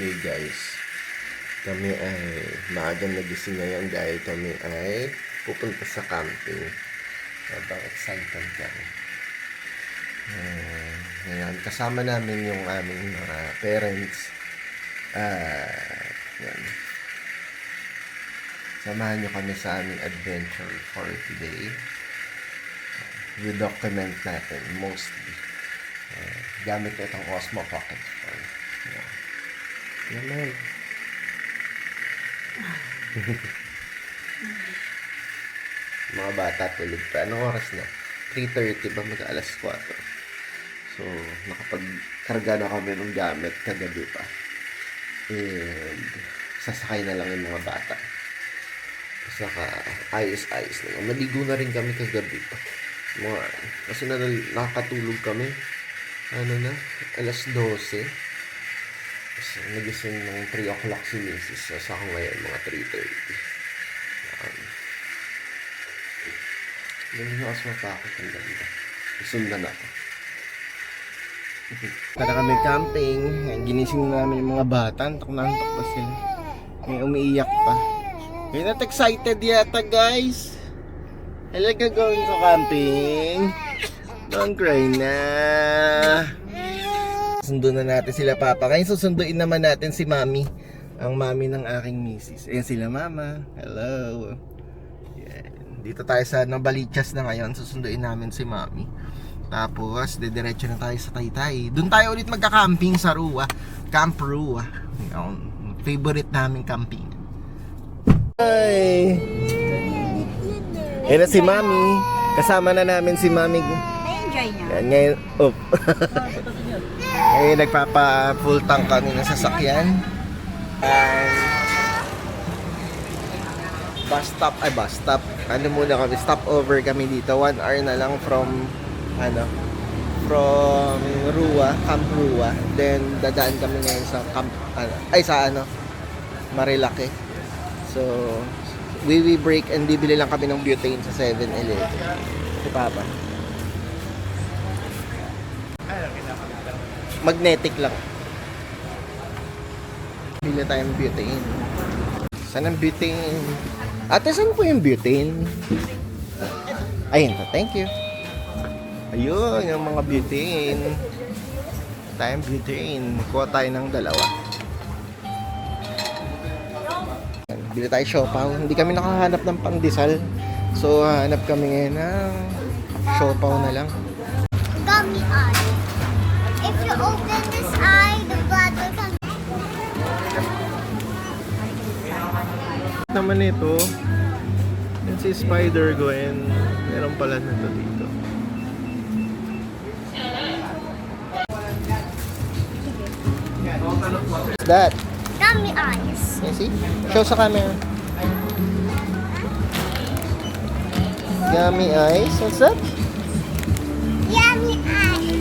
today guys. Kami ay maaga nagising ngayon dahil kami ay pupunta sa camping. Sobrang excited kami. Ngayon, kasama namin yung aming mga parents. Yan. Samahan nyo kami sa aming adventure for today. I-document natin mostly. Gamit ko itong Osmo Pocket phone. Naman. Mga bata tulog pa. Anong oras na? 3:30 ba? Mag-alas 4. So, nakapagkarga na kami ng gamit kagabi pa. And, sasakay na lang yung mga bata. Saka, ayos-ayos na lang. Maligo na rin kami kagabi pa. Kasi nakakatulog kami. Ano na? Alas 12. So, nagising ng 3 o'clock si Mrs. So, ako ngayon, mga 3:30. Ganun yung asma pa ako. Ang ganda. Isundan ako. Para kami camping. Ginising namin yung mga bata. Antok pa sila. May umiiyak pa. You're not excited yata, guys? Talaga going to camping? Don't cry na. Sundo na natin sila papa. Ngayon susunduin naman natin si mami. Ang mami ng aking misis. Ayan sila mama. Hello. Yan. Dito tayo sa Nabalichas na ngayon. Susunduin namin si mami. Tapos dediretso na tayo sa Taytay. Doon tayo ulit magka-camping sa Rua. Camp Rua. Yung favorite namin camping. Hi. Ayan na si mami. Kasama na namin si mami. Na-enjoy niya. Yan ngayon. Oh. Ngayon nagpapa-full tank kami ng sasakyan. And bus stop. Ano muna kami, stop over kami dito. 1 hour na lang from Rua, Camp Rua. Then dadaan kami ngayon sa Marilake. So we break and bibili lang kami ng butane sa 7-Eleven. Si Papa. Magnetic lang. Bili tayong butane. Saan ang butane? Ate, saan po yung butane? Ayun, thank you. Ayun, yung mga butane. Tayong butane. Kuha tayo ng 2. Bili tayo siopaw. Hindi kami nakahanap ng pandesal. So, hanap kami ngayon ng siopaw na lang. Gummy eye. If you open this eye, the blood will come. Naman ito, yan si Spider-Gwen. Meron pala nito dito. What's that? Gummy eyes. You see? Show sa camera. Yummy eyes. What's that? Yummy eye.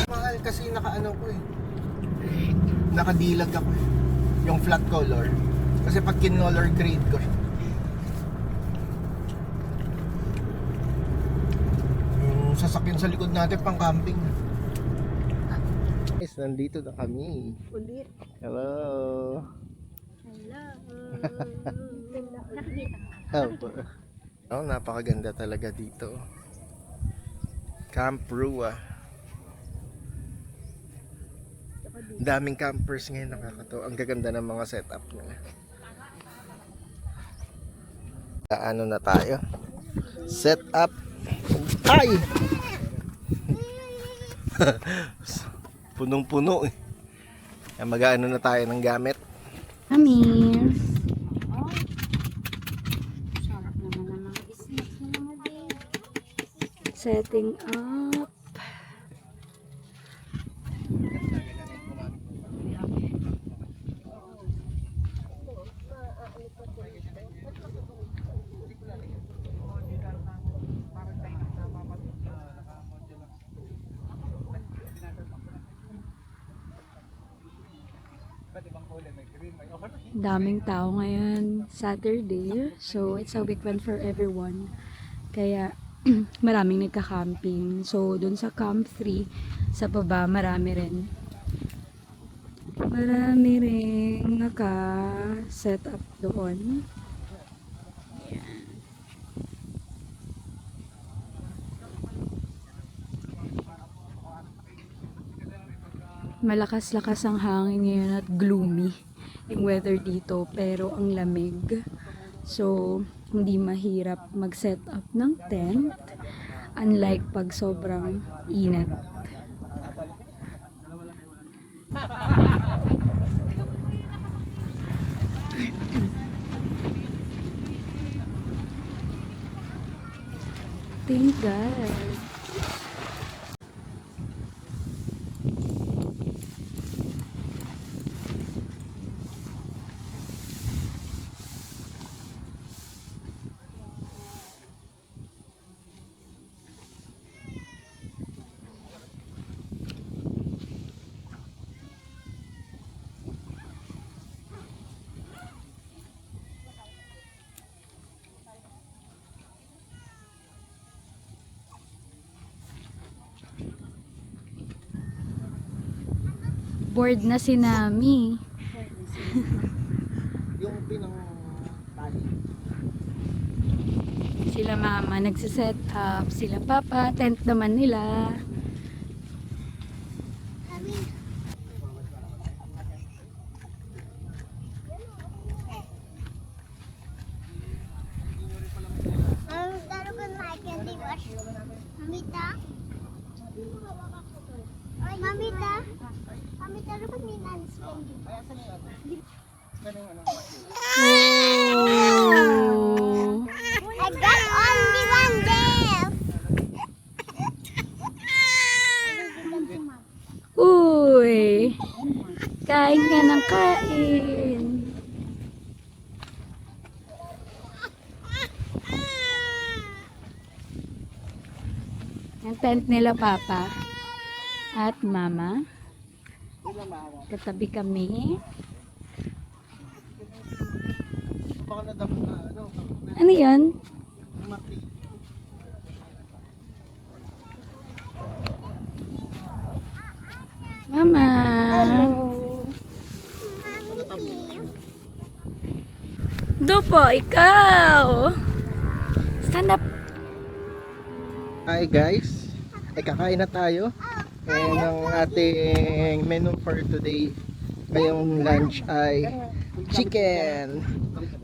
Mahal kasi nakaano ko eh. Nakadilag ako eh. Yung flat color. Kasi pag kin-color grade ko siya. Yung sasakyan sa likod natin pang camping. Guys, nandito na kami. Ulit. Hello. Hello. Nakikita. Oh, napakaganda talaga dito. Camp Rua. Daming campers ngayon, nakakatawa. Ang gaganda ng mga setup nila. Ano na tayo? Set up. Ay! Punong-puno eh. Mag-ano na tayo ng gamit. Amis. Oh. Sarap naman ng mga snacks na mga din. Setting up. Daming tao ngayon, Saturday. So, it's a weekend for everyone. Kaya, maraming nagka-camping. So, dun sa Camp 3, sa baba, marami rin. Marami ring naka-set up doon. Yan. Malakas-lakas ang hangin ngayon at gloomy yung weather dito pero ang lamig. So, hindi mahirap mag-set up ng tent unlike pag sobrang init. Thank God. Bored na si Nami. Yung pinang tali. Sila mama nagsiset up, sila papa, tent naman nila. Taruh kan mic candy wash. Mamita. Mamita. Mamita taruh kan minum candy. Oh. I got only one left. Uy. Kain ka ng kain. Ang tent nila papa at mama. Katabi kami. Baka nadamot na Ano yan? mati. Mama. Dopo, ikaw. Stand up. Hi guys, ay kakain na tayo. And ang ating menu for today, ngayong lunch ay chicken.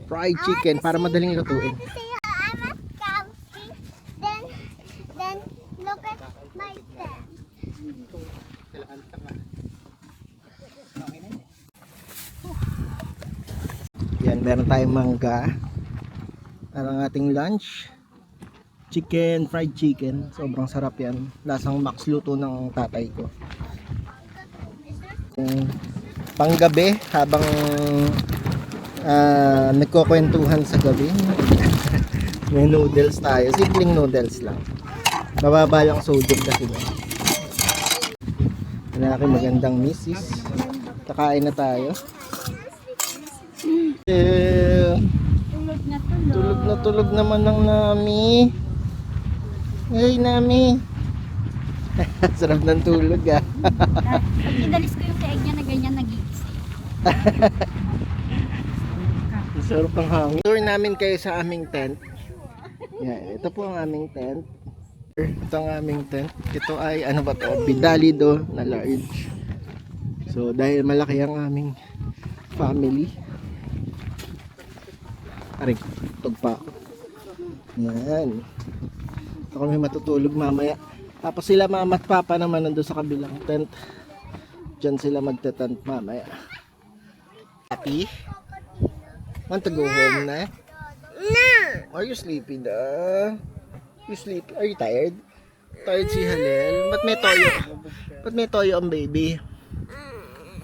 Fried chicken para madaling lutuin. See, I'm at camping. Then look at my tent. Yan, meron tayong mangga. Ang ating lunch. Chicken, fried chicken. Sobrang sarap yan. Lasang max luto ng tatay ko. Panggabi, habang nagkukwentuhan sa gabi. May noodles tayo. Simpleng noodles lang. Mababa lang sodium kasi ba. Yan ang aking magandang misis. Kakain na tayo. Tulog na tulog naman ng Nami. Hey Nami. Sarap ng tulog ah. Pag inalis ko yung leeg niya na ganyan nag-iisip. Sarap ng hangin. Tour namin kayo sa aming tent. Yan, ito po ang aming tent. Ito ang aming tent. Ito ay ano ba to? Bidalido na large. So dahil malaki ang aming family. Aray, tugpa ako. Yan. Ito kami matutulog mamaya. Tapos sila mama at papa naman nandun sa kabilang tent. Diyan sila magte-tent mamaya. Happy? Want to go home na? No. Are you sleepy na? You sleepy? Are you tired? Tired si Halel? Ba't may toyo? Ba't may toyo ang baby?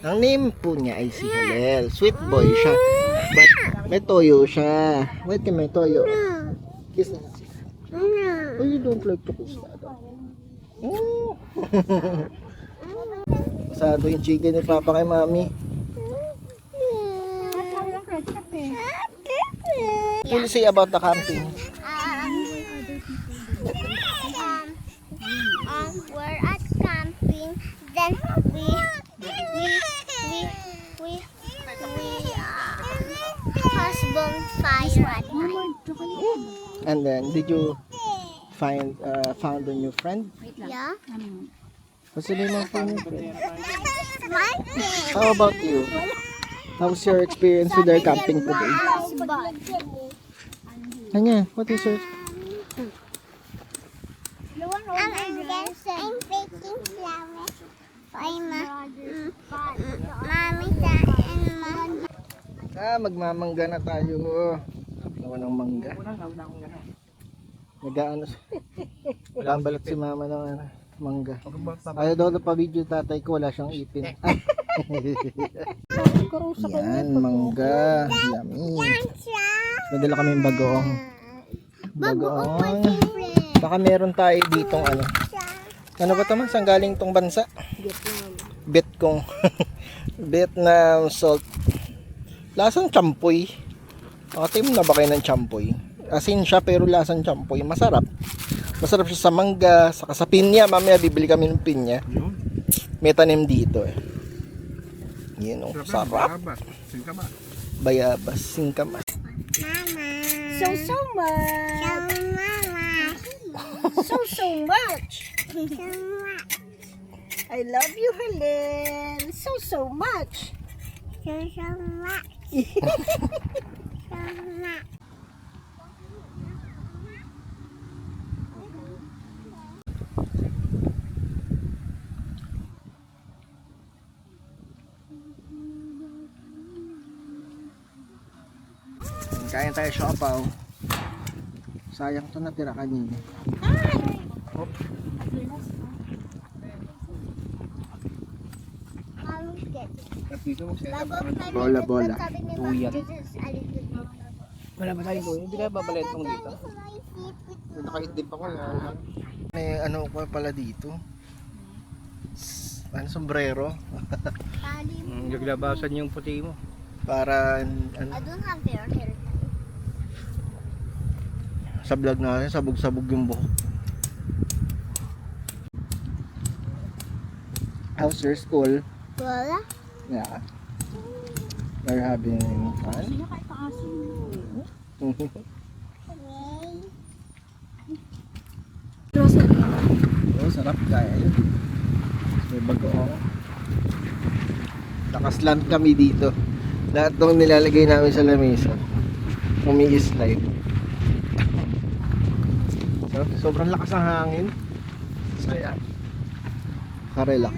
Ang name po niya ay si Halel. Sweet boy siya. But may toyo siya. Wait ka, may toyo. Kiss na. Oh, you don't like to kiss na. Oh. Masado yung chicken ni Papa kay Mami. What will you say about the camping? We're at camping. Then we bonfire at night. And then, did you found a new friend? Yeah. What's the name of your new friend? Martin. How about you? How's your experience with our camping today? Anya, what is your... I'm baking flowers for mommy and mom. Magmamangga na tayo. Gawa ng mangga. Nag-ano Lambalat si mama ng mangga. Ayaw daw na pa-video tatay ko, wala siyang ipin. Yan, mangga. Yummy. Nadala kami yung bagoong. Bagoong. Baka meron tayo ditong ano. Ano ba ito man? Saan galing tong bansa? Vietnam. Vietnam salt. Lasang champoy. Ate mo na ba kayo ng champoy? Asin siya pero lasang champoy. Masarap. Masarap siya sa mangga, saka sa pinya. Mamaya bibili kami ng pinya. May tanim dito eh. Yun oh, sarap. Bayabas, singkamas. So much. So much. So much. I love you, Helen. So much. So much. So much. Kaya tayo siopaw. Sayang to natira kanina. Bola. Tuyat. Wala ba tayong tuyat? Hindi kaya babalit mong dito? Nakaidip ako na. May ano ko pala dito. Ano, sombrero. Naglabasan yung puti mo. Para ano, I don't have fair hair. sa vlog natin, sabog-sabog yung buhok. How's your school? Wala. Yeah. Are you having fun? Oh, sarap kaya yun. May bagoong. Nakaslant kami dito. Lahat ng nilalagay namin sa lamesa. Umi-slide. Sobrang lakas ang hangin. Saya. Ka-relax.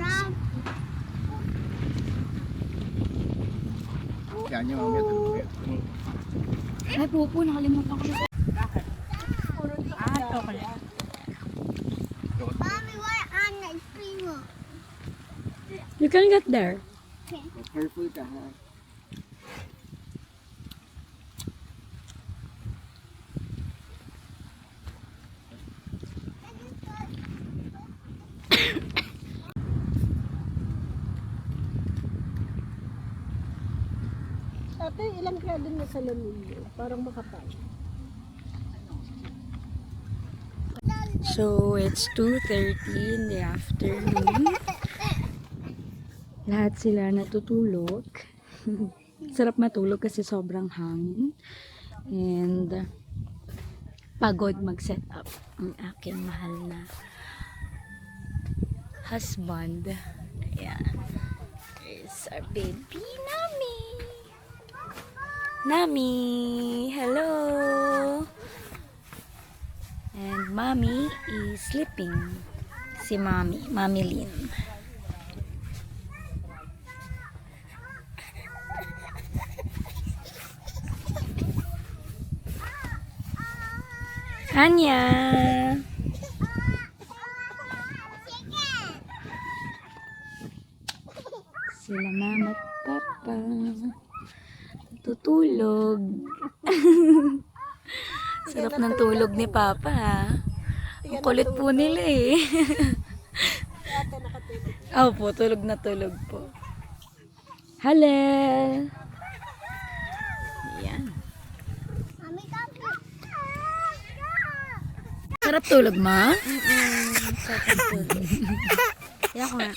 Yan yung mamaya tulog. Ay, pupo, nakalimutan ko. Mommy, we're on the primo. You can get there. Careful ka ha. Ate, ilang grado na sa lamig? Parang makapal. So, it's 2:30 in the afternoon. Lahat sila natutulog. Sarap matulog kasi sobrang hangin. And pagod mag-set up ang aking mahal na husband. Ayan. There's our baby, Nami. Nami, hello. And Mommy is sleeping. Si Mommy Lynn. Anya. Sila Mama at Papa. Tutulog. Sarap ng tulog ni Papa ha. Ang kulit po nila eh. Opo, tulog na tulog po. Hello. Yan. Mommy, come. Sarap tulog, ma? Sarap tulog. Kaya ko nga.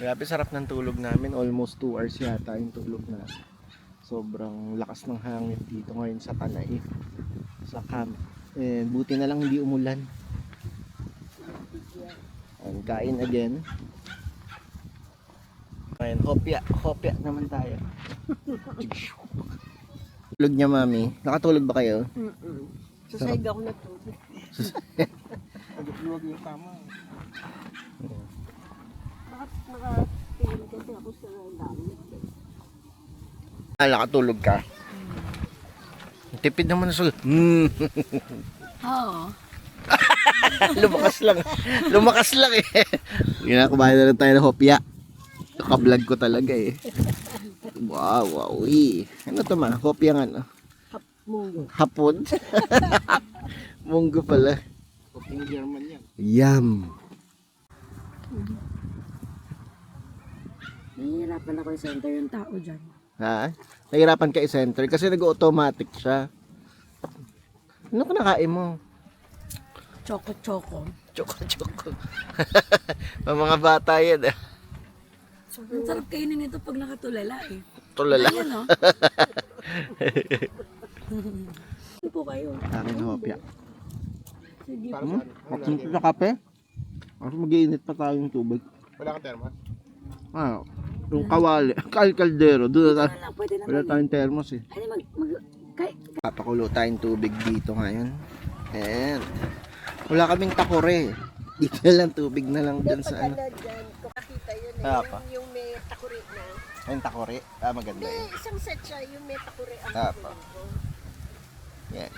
Grabe sarap ng tulog namin. Almost 2 hours yata yung tulog na. Sobrang lakas ng hangin dito ngayon sa Tanay. Sa camp. And buti na lang hindi umulan. And kain again. Ngayon, hopya naman tayo. Tulog niya, mami. Nakatulog ba kayo? Sa side ako natulog. Nagulog yung kama. Nakatingin kasi ako sa dami. Nakatulog ka. Tipid naman sa... Oo. Lumakas lang eh. Yun na, kumain na lang tayo ng hopya. Naka-vlog ko talaga eh. Wow. Ano to ma? Hopya nga no? Munggo. Hapon? Munggo pala. Hopya German yan. Yum. Nahihirapan ako i-center yung tao dyan. Ha? Nahirapan ka i-center kasi nag-automatic siya. Ano kinakain mo? Choco-choco. Choco. Mga bata yan eh. Ang sarap kainin nito pag nakatulala eh. Tulala. Ayan o. Ano po kayo? Akin hopya. Sige po. Magsunod sa kape? Kasi mag-iinit pa tayong tubig. Wala kang termos? Yung kawali. Kaldero. Doon na tayo. Wala, pwede Wala naman. tayong termos eh. Ano Papakulo tayong tubig dito ngayon. And wala kaming takore. Dito na lang tubig na lang dyan sa ano. Dyan, kung makita yun eh. Apa? Yung may takuri na. Ayun takore. Maganda Hindi, yun. isang set siya, yung may takuri ang Apa. kukunin ko. Yan.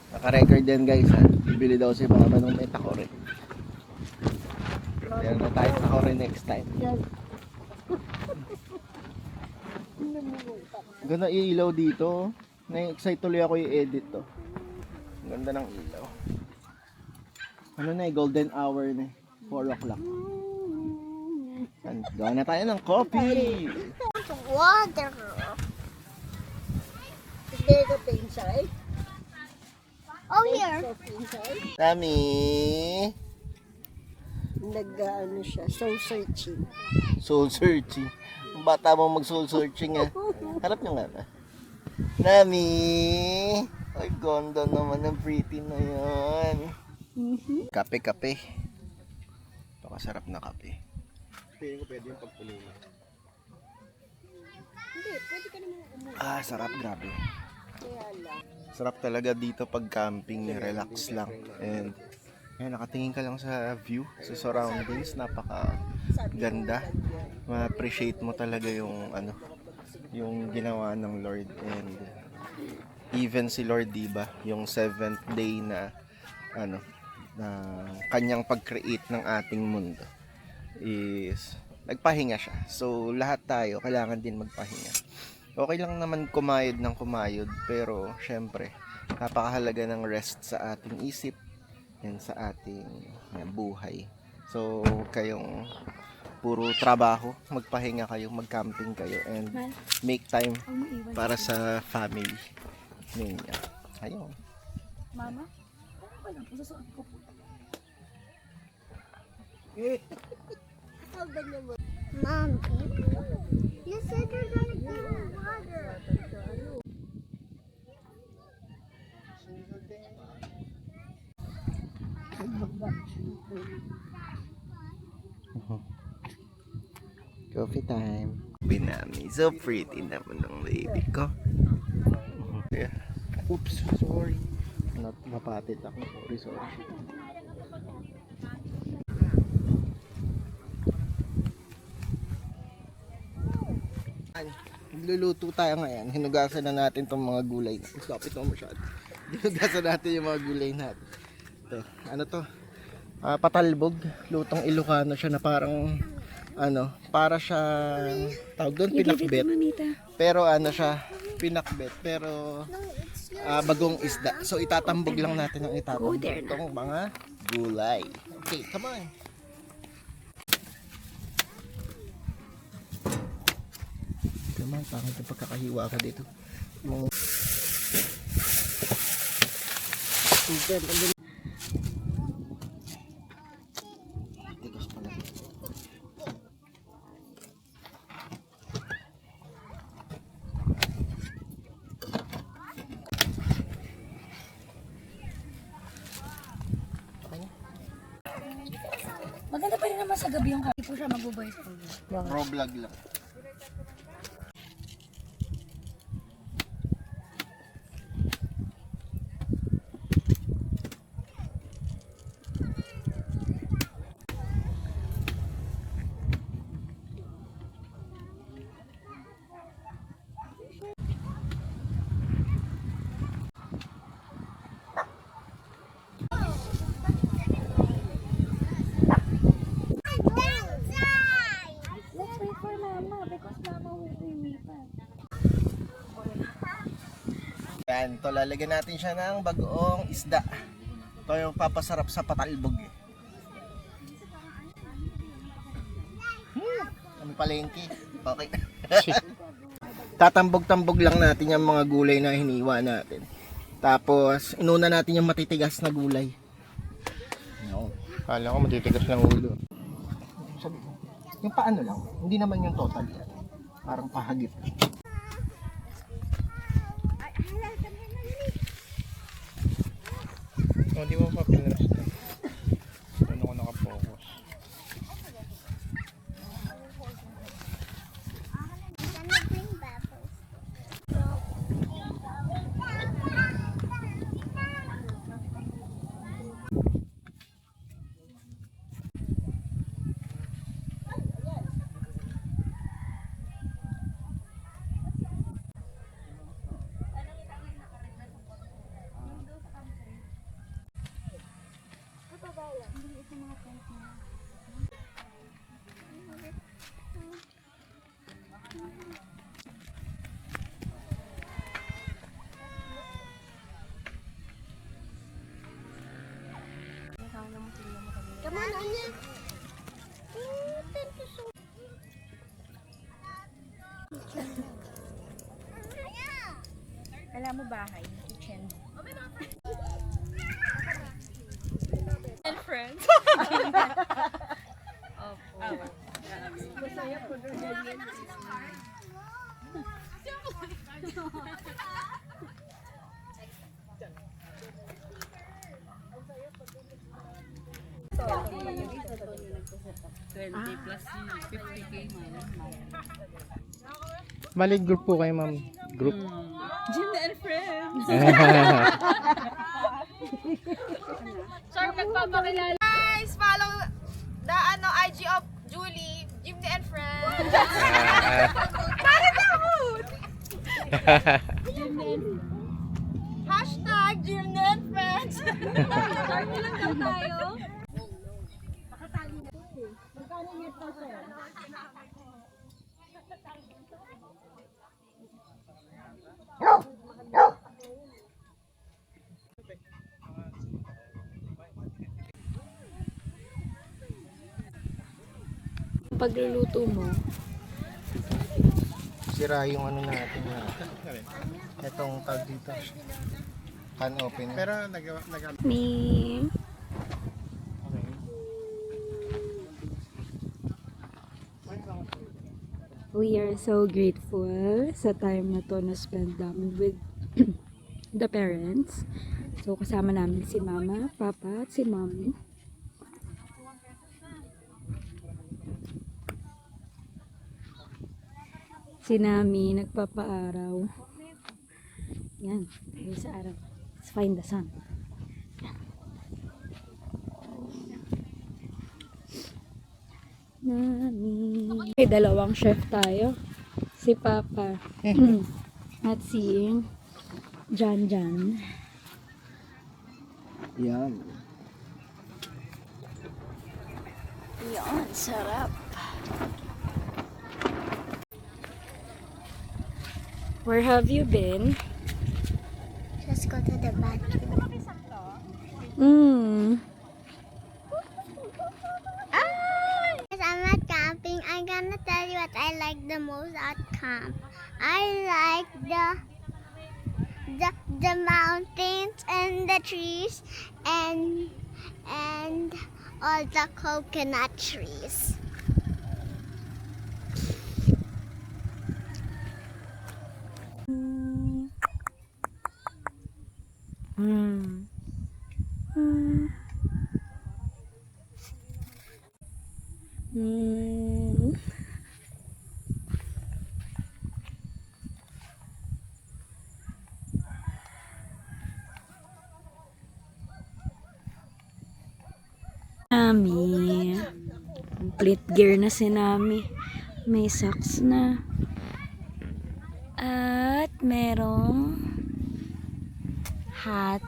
Naka-record din guys ha. Bibili daw si Papa nung may takore. Meron na tayo takore next time. Ganda ilaw dito. Na-excite tuloy ako i-edit to. Ang ganda ng ilaw. Ano na golden hour na 4 o'clock. Gawa na tayo ng coffee. Water. Is there coffee inside? Oh, here. Coffee inside? Tami. Nag-ano siya, soul searching. Soul searching. Ang bata mo mag soul searching ha. Harap nyo nga ba? Nami. Ay ganda naman ng pretty na yan. Kape. Pakasarap na kape. Piling ko pwede yung pagpulino. Hindi, pwede ka naman umuwi. Sarap grabe. Kaya lang. Sarap talaga dito pag camping, relax lang. And nakatingin ka lang sa view, sa surroundings, napaka ganda. Ma-appreciate mo talaga yung yung ginawa ng Lord. And even si Lord, diba, yung 7th day na na kanyang pag-create ng ating mundo is nagpahinga siya. So lahat tayo kailangan din magpahinga. Okay lang naman kumayod ng kumayod, pero syempre napakahalaga ng rest sa ating isip and sa ating buhay. So kayong puro trabaho, magpahinga kayo, mag-camping kayo, and make time para sa family ninyo. Ayun. Mama? Ano ba susuot ko po? Mom, you said you're gonna give me water. Coffee time. Binami. So pretty naman ng baby ko. Yeah. Oops, sorry. Napatid ako. Sorry. Magluluto tayo ngayon. Hinugasan na natin tong mga gulay. Kapit mo masyado. Hinugasan natin yung mga gulay natin. Ito, ano to? Patalbog. Lutong Ilocano siya na parang para siya tawag doon pinakbet. Pero siya pinakbet pero bagong isda. So itatambog lang natin ang itatambog itong mga gulay. Okay, come on. Come on, parang ito pagkakahiwa ka dito. Tikos pala. kagabi yung hindi po siya mag-voice over. Pro vlog lang. Let's wait for Mama because Mama will be me pa. Yan, to lalagyan natin siya ng bagoong isda. Ito yung papasarap sa patalbog eh. Ang palengke. Okay. Tatambog-tambog lang natin yung mga gulay na hiniwa natin. Tapos, inuna natin yung matitigas na gulay. No. Kala ko matitigas na ulo. Sabi ko, yung paano lang, hindi naman yung total yan. Parang pahagip. Oh, di mo pa pinas na. Ano ko nakapokus? Gonna bring bubbles. Come on, Anya. Thank you so Alam mo bahay, kitchen. And friends. Balik group po kayo, ma'am. Group. Jim and friends. Guys, follow the IG of Julie, Jimmy and Friends. Bakit ako? Hashtag Jimmy and Friends. Sorry lang daw tayo. Pagluluto mo, Sira yung ano natin na. Itong tag dito. Can open. Pero ni we are so grateful sa time na to na spend namin with the parents. So kasama namin si Mama, Papa at si Mommy. Si Nami nagpapaaraw. Yan, tayo sa araw. Let's find the sun. Nami. May dalawang chef tayo. Si Papa at si Jan Jan. yan. Yan, sarap. Where have you been? Just go to the bathroom. Guys, I'm at camping. I'm gonna tell you what I like the most at camp. I like the mountains and the trees and all the coconut trees. Nami. Complete gear na si Nami. May socks na. At merong hat.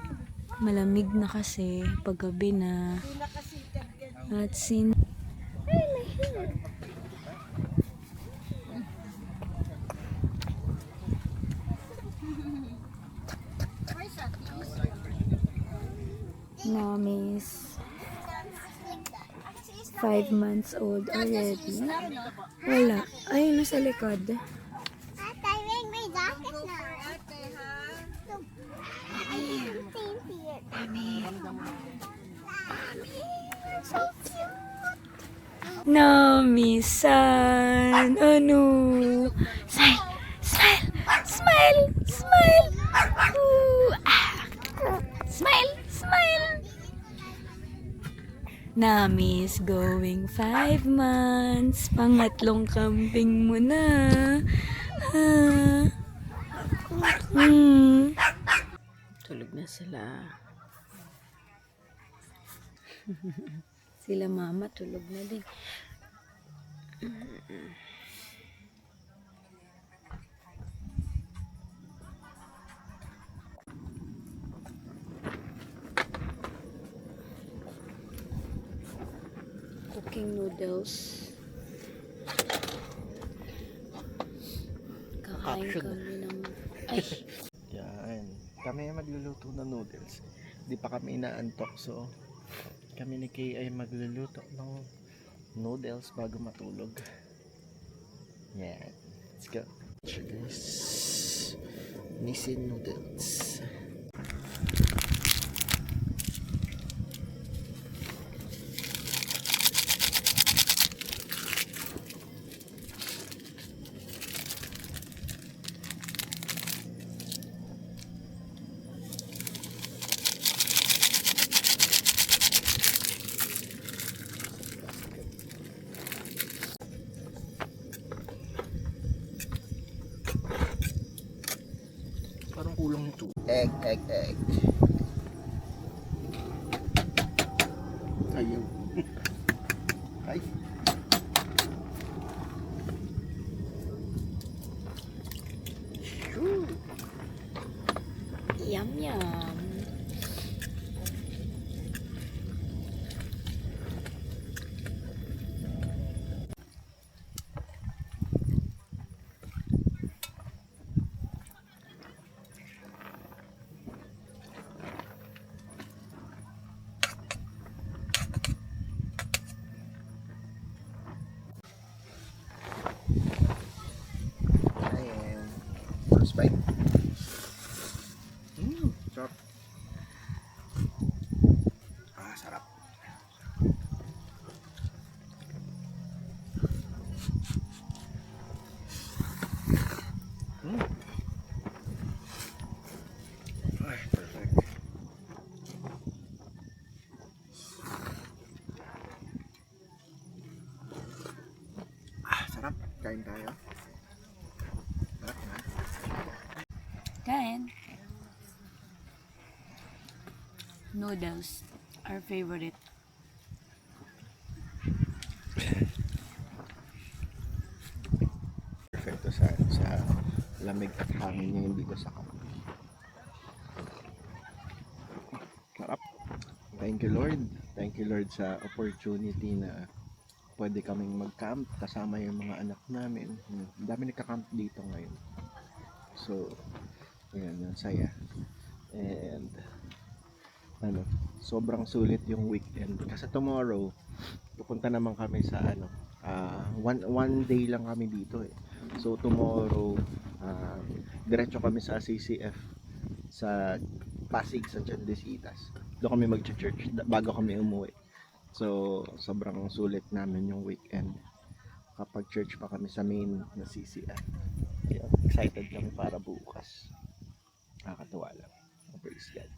Malamig na kasi paggabi na. At sin... Ay, may hair. Nami's 5 months old already. Wala. Ayun, nasa likod. At I wearing my jacket now. Same here. So cute. Nami-san. Ano? Smile! Smile! Smile! Smile! Ooh, ah. Smile! Smile! Nami's going 5 months. Pangatlong camping mo na. Ha? Tulog na sila. Sila mama tulog na din. Cooking noodles. Kakain kami ng... Ay! Yan. Kami ay magluluto ng noodles. Hindi pa kami inaantok, so kami ni Kay ay magluluto ng noodles bago matulog. Yan. Let's go. So guys, Nissin noodles. Parang kulang nito. Egg. Ayaw. Ay. Yum yum. Ayan. First bite. Sarap. Sarap. Ay, perfect. Sarap. Kain tayo. Sarap na. Kain. Noodles. Our favorite. Perfecto sa lamig at hangin ngayon dito sa kamp. Sarap. Thank you Lord. Thank you Lord sa opportunity na pwede kaming mag-camp kasama yung mga anak namin. Ang dami nagka-camp dito ngayon. So, ayan, ang saya. And sobrang sulit yung weekend. Kasi tomorrow, pupunta naman kami sa one day lang kami dito eh. So tomorrow, diretso kami sa CCF sa Pasig, sa Chandesitas. Doon kami mag-church bago kami umuwi. So sobrang sulit namin yung weekend. Kapag church pa kami sa main na CCF. Kaya excited kami para bukas. Nakakatuwa lang. Praise God.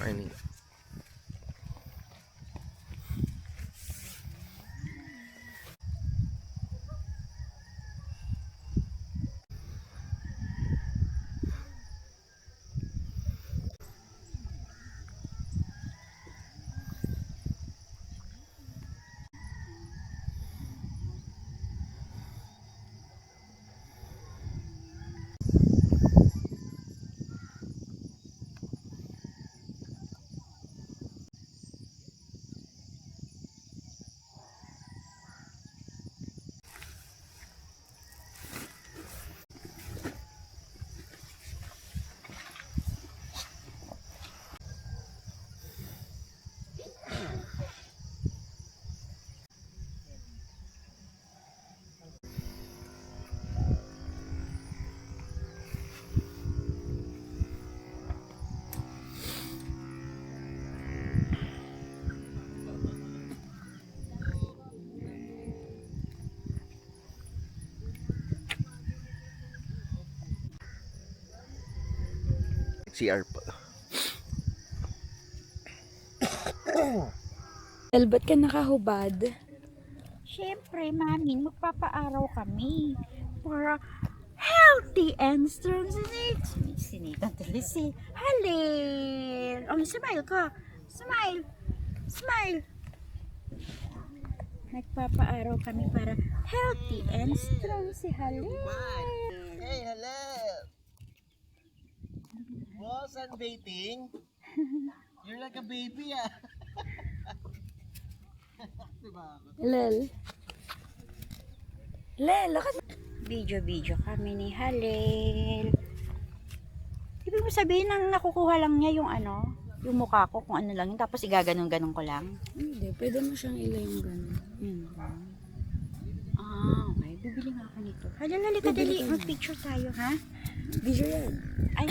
morning. CR po. Well, ba't ka nakahubad? Siyempre, mami, magpapaaraw kami para healthy and strong sinitan tuloy si Halil. Oh, smile ka. Smile. Smile. Nagpapaaraw kami para healthy and strong si Halil. Hey, hello! Wow, sunbathing? You're like a baby, ah. Lel. Lel, lakas. Video kami ni Halil. Ibig mo sabihin nang nakukuha lang niya yung yung mukha ko kung ano lang yun, tapos igaganon-ganon ko lang. Hindi, pwede mo siyang ilay yung gano'n. Yun lang. Okay. Bibili nga ako nito. Halil, halika dali. Mag-picture tayo, ha? Video yan. Ay,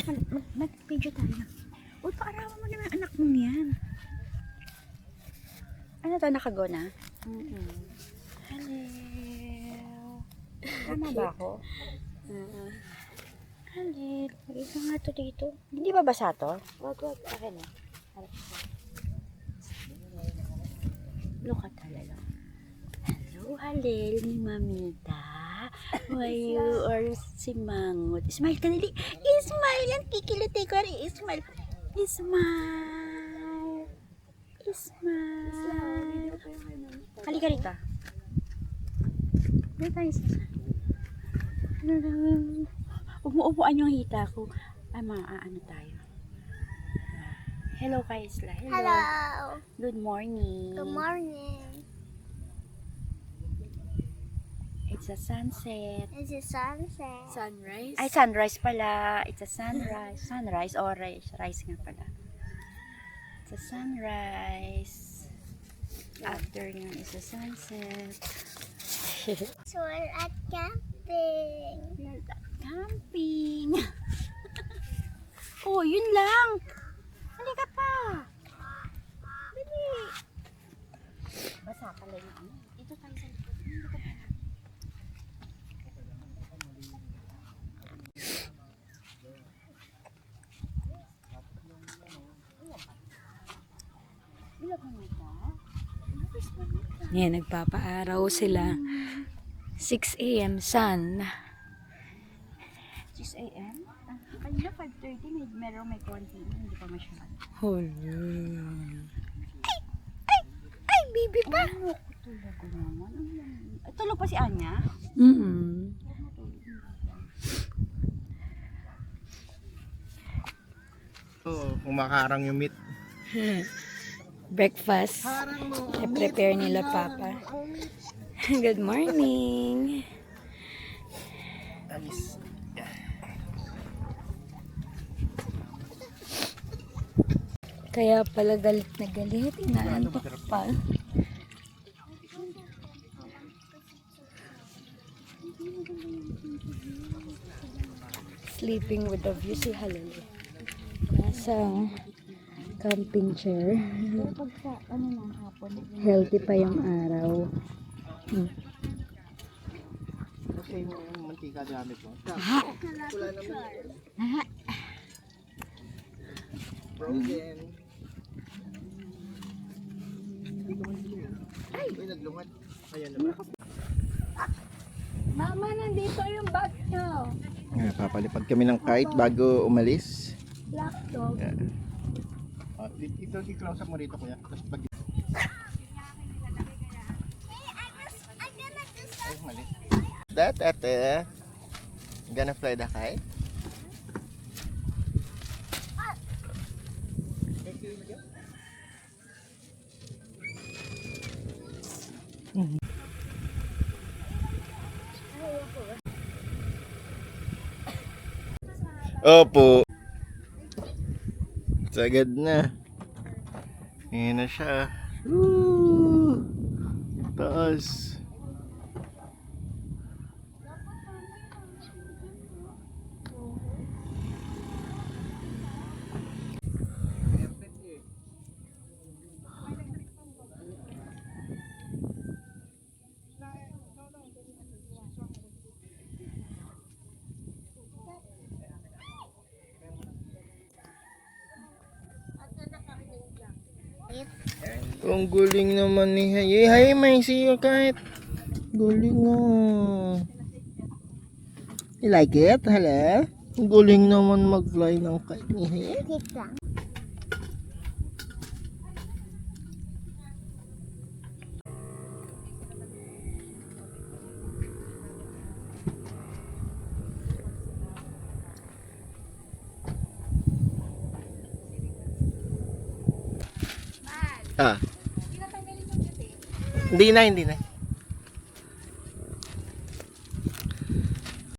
mag-picture tayo. Uy, paarawan mo naman anak mong yan. Ano to, nakago na? Halil. Tama ba ako? Halil. Mag-isa nga to dito. Hindi ba basa to? Wag. Akin na. Look at Halil. Hello, Halil, ni Mamita. Why you are si Mangot? Smile ka dali. Smile yan. Kikiliti ko rin. Smile. Smile. Smile. Halika rito. Dito tayo. Umuupuan yung hita ko. Ay, ano tayo. Hello, Kaisla. Hello. Good morning. Good morning. It's a sunset. It's a sunset. Sunrise. Ay, sunrise pala. It's a sunrise. Sunrise or rice. Rice nga pala. It's a sunrise. Afternoon is a sunset. So we're at camping. Camping. Oh, yun lang. Halika pa. Dali. Basa pala yung ano. Dito tayo sa likod. Yan, nagpapaaraw sila. 6 a.m. sun. 6 a.m.? Kanina 5:30 may konti. Hindi pa masyado. Holy. Ay, baby pa! Ano ko talaga naman? Tulog pa si Anya? Kumakarang yung meat. Breakfast. I-prepare nila papa. Good morning. Kaya pala galit na galit. Inaantok pa. Sleeping with the view si Halil. Nasa camping chair. Healthy pa yung araw. Kasi yung mantika gamit mo. Wala naman. Frozen. Ay, naglungan. Ayan naman. Mama, nandito yung bag nyo. Papalipad kami ng kite bago umalis. Black dog. Ito, i-close up mo rito kuya. Tapos pag... Ay, mali. That, ate. Gonna fly the kite? Opo. Sagad na. Ayan na siya. Woo! Taas. Ang guling naman ni Hay. Hay, may siyo kahit. Guling nga. You like it? Hala? Ang guling naman mag-fly ng kite ni Hay. Wait lang. Ah. Hindi na.